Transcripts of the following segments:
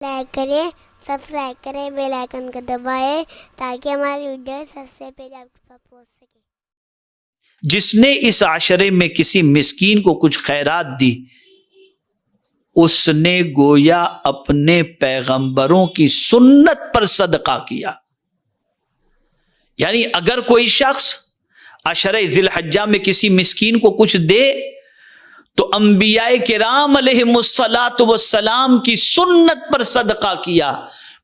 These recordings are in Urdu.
لائک کریں، سبسکرائب کریں، بیل آئکن کو دبائیں تاکہ ہماری ویڈیو سب سے پہلے آپ کے پاس پہنچ سکے۔ جس نے اس عشرے میں کسی مسکین کو کچھ خیرات دی، اس نے گویا اپنے پیغمبروں کی سنت پر صدقہ کیا۔ یعنی اگر کوئی شخص عشرہ ذی الحجہ میں کسی مسکین کو کچھ دے تو انبیاء کرام علیہم الصلاۃ والسلام کی سنت پر صدقہ کیا۔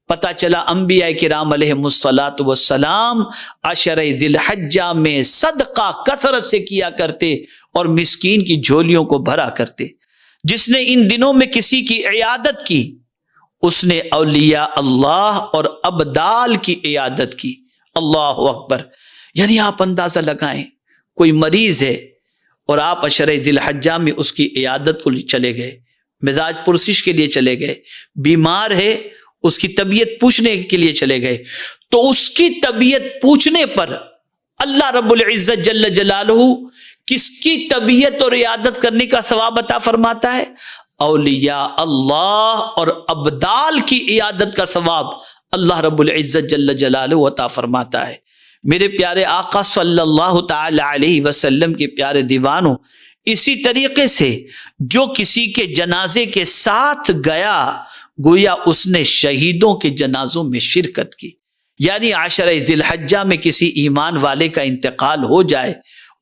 پتہ چلا انبیاء کرام علیہم الصلاۃ والسلام عشرہ ذی الحجہ میں صدقہ کثرت سے کیا کرتے اور مسکین کی جھولیوں کو بھرا کرتے۔ جس نے ان دنوں میں کسی کی عیادت کی، اس نے اولیاء اللہ اور ابدال کی عیادت کی۔ اللہ اکبر۔ یعنی آپ اندازہ لگائیں، کوئی مریض ہے اور آپ عشرہ ذی الحجہ میں اس کی عیادت کو چلے گئے، مزاج پرسش کے لیے چلے گئے، بیمار ہے اس کی طبیعت پوچھنے کے لیے چلے گئے، تو اس کی طبیعت پوچھنے پر اللہ رب العزت جل جلالہ کس کی طبیعت اور عیادت کرنے کا ثواب عطا فرماتا ہے؟ اولیاء اللہ اور ابدال کی عیادت کا ثواب اللہ رب العزت جل جلالہ عطا فرماتا ہے۔ میرے پیارے آقا صلی اللہ تعالی علیہ وسلم کے پیارے دیوانوں، اسی طریقے سے جو کسی کے جنازے کے ساتھ گیا، گویا اس نے شہیدوں کے جنازوں میں شرکت کی۔ یعنی عشرہ ذی الحجہ میں کسی ایمان والے کا انتقال ہو جائے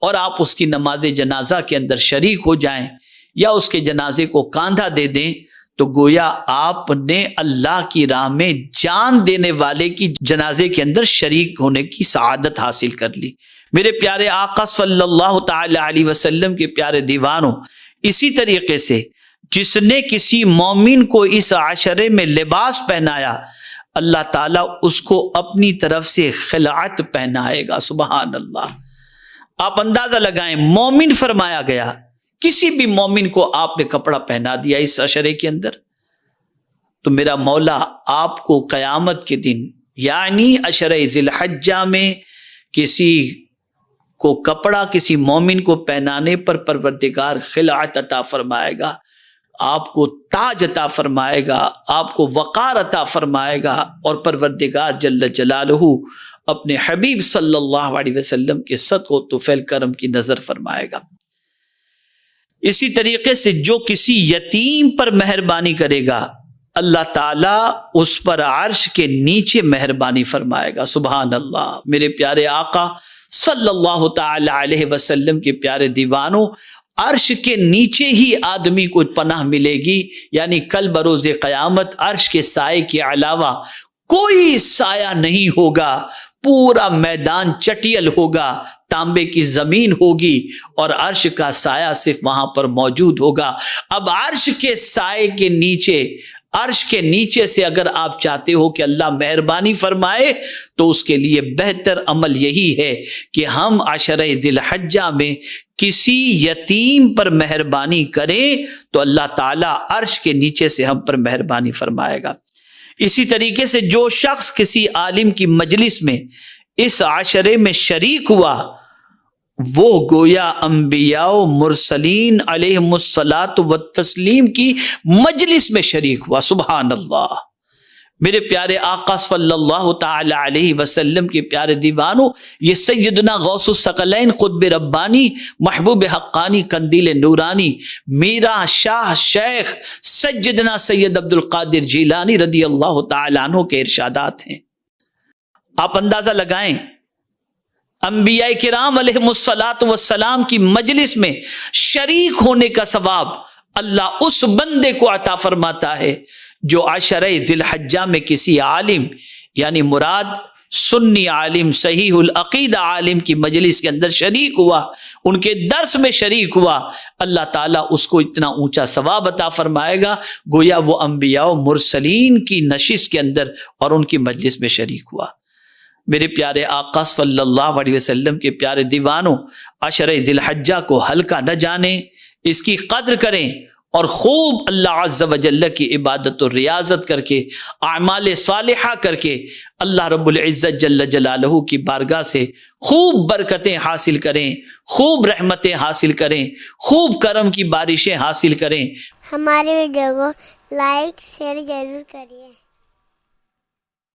اور آپ اس کی نماز جنازہ کے اندر شریک ہو جائیں یا اس کے جنازے کو کاندھا دے دیں، تو گویا آپ نے اللہ کی راہ میں جان دینے والے کی جنازے کے اندر شریک ہونے کی سعادت حاصل کر لی۔ میرے پیارے آقا صلی اللہ تعالی علیہ وسلم کے پیارے دیوانوں، اسی طریقے سے جس نے کسی مومن کو اس عشرے میں لباس پہنایا، اللہ تعالیٰ اس کو اپنی طرف سے خلعت پہنائے گا۔ سبحان اللہ۔ آپ اندازہ لگائیں، مومن فرمایا گیا، کسی بھی مومن کو آپ نے کپڑا پہنا دیا اس عشرے کے اندر، تو میرا مولا آپ کو قیامت کے دن، یعنی عشرہ ذی الحجہ میں کسی کو کپڑا کسی مومن کو پہنانے پر پروردگار خلعت عطا فرمائے گا، آپ کو تاج عطا فرمائے گا، آپ کو وقار عطا فرمائے گا، اور پروردگار جل جلالہ اپنے حبیب صلی اللہ علیہ وسلم کے صدق و طفیل کرم کی نظر فرمائے گا۔ اسی طریقے سے جو کسی یتیم پر مہربانی کرے گا، اللہ تعالیٰ اس پر عرش کے نیچے مہربانی فرمائے گا۔ سبحان اللہ۔ میرے پیارے آقا صلی اللہ تعالی علیہ وسلم کے پیارے دیوانوں، عرش کے نیچے ہی آدمی کو پناہ ملے گی، یعنی کل بروز قیامت عرش کے سائے کے علاوہ کوئی سایہ نہیں ہوگا، پورا میدان چٹیل ہوگا، تانبے کی زمین ہوگی اور عرش کا سایہ صرف وہاں پر موجود ہوگا۔ اب عرش کے سائے کے نیچے، عرش کے نیچے سے اگر آپ چاہتے ہو کہ اللہ مہربانی فرمائے، تو اس کے لیے بہتر عمل یہی ہے کہ ہم عشرہ ذی الحجہ میں کسی یتیم پر مہربانی کریں تو اللہ تعالیٰ عرش کے نیچے سے ہم پر مہربانی فرمائے گا۔ اسی طریقے سے جو شخص کسی عالم کی مجلس میں اس عشرے میں شریک ہوا، وہ گویا انبیاء و مرسلین علیہم الصلاۃ والتسلیم کی مجلس میں شریک ہوا۔ سبحان اللہ۔ میرے پیارے آقا صلی اللہ تعالی علیہ وسلم کے پیارے دیوانوں، یہ سیدنا غوث الثقلین قطب ربانی محبوب حقانی قندیل نورانی میرا شاہ شیخ سیدنا سید عبد القادر جیلانی رضی اللہ تعالی عنہ کے ارشادات ہیں۔ آپ اندازہ لگائیں، انبیاء کرام علیہم الصلاۃ والسلام کی مجلس میں شریک ہونے کا ثواب اللہ اس بندے کو عطا فرماتا ہے جو عشرہ ذی الحجہ میں کسی عالم، یعنی مراد سنی عالم، صحیح العقیدہ عالم کی مجلس کے اندر شریک ہوا، ان کے درس میں شریک ہوا، اللہ تعالیٰ اس کو اتنا اونچا ثواب عطا فرمائے گا گویا وہ انبیاء و مرسلین کی نشست کے اندر اور ان کی مجلس میں شریک ہوا۔ میرے پیارے آقا صلی اللہ علیہ وسلم کے پیارے دیوانوں، عشرہ ذی الحجہ کو ہلکا نہ جانیں، اس کی قدر کریں اور خوب اللہ عز و جل کی عبادت و ریاضت کر کے، اعمال صالحہ کر کے اللہ رب العزت جل جلالہ کی بارگاہ سے خوب برکتیں حاصل کریں، خوب رحمتیں حاصل کریں، خوب کرم کی بارشیں حاصل کریں۔ ہماری ویڈیو کو لائک شیئر ضرور کریے.